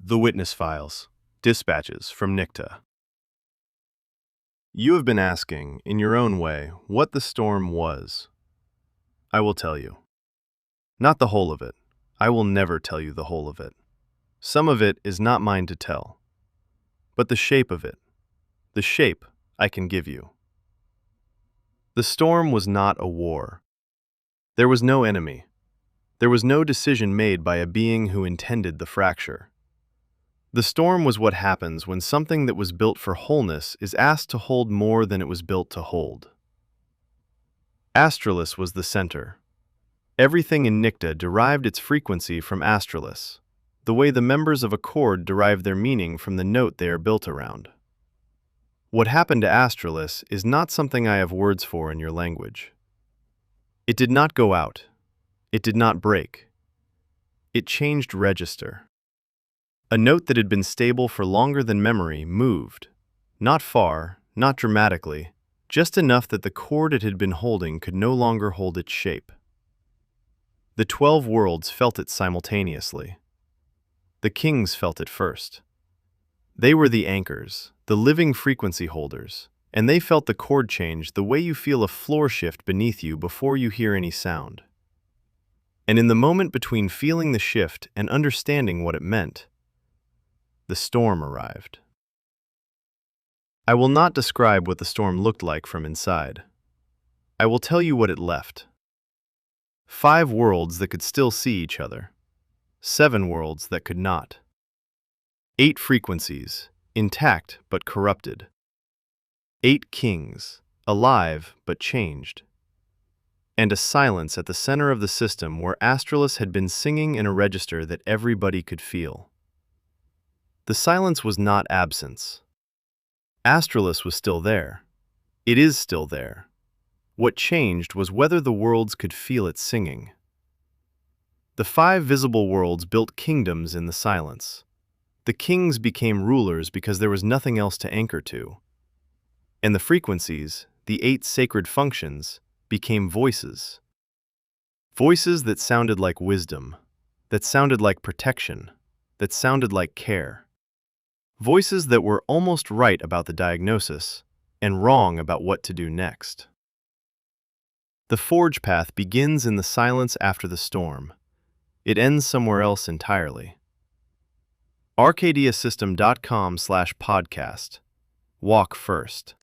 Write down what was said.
The Witness Files. Dispatches from NICTA. You have been asking, in your own way, what the storm was. I will tell you. Not the whole of it. I will never tell you the whole of it. Some of it is not mine to tell. But the shape of it, the shape I can give you. The storm was not a war. There was no enemy. There was no decision made by a being who intended the fracture. The storm was what happens when something that was built for wholeness is asked to hold more than it was built to hold. Astralis was the center. Everything in NICTA derived its frequency from Astralis, the way the members of a chord derive their meaning from the note they are built around. What happened to Astralis is not something I have words for in your language. It did not go out. It did not break. It changed register. A note that had been stable for longer than memory moved, not far, not dramatically, just enough that the chord it had been holding could no longer hold its shape. The 12 worlds felt it simultaneously. The kings felt it first. They were the anchors, the living frequency holders, and they felt the chord change the way you feel a floor shift beneath you before you hear any sound. And in the moment between feeling the shift and understanding what it meant, the storm arrived. I will not describe what the storm looked like from inside. I will tell you what it left. 5 worlds that could still see each other. 7 worlds that could not. 8 frequencies, intact but corrupted. 8 kings, alive but changed. And a silence at the center of the system where Astralis had been singing in a register that everybody could feel. The silence was not absence. Astralis was still there. It is still there. What changed was whether the worlds could feel it singing. The 5 visible worlds built kingdoms in the silence. The kings became rulers because there was nothing else to anchor to. And the frequencies, the 8 sacred functions, became voices. Voices that sounded like wisdom, that sounded like protection, that sounded like care. Voices that were almost right about the diagnosis and wrong about what to do next. The forge path begins in the silence after the storm. It ends somewhere else entirely. ArcadiaSystem.com/podcast. Walk first.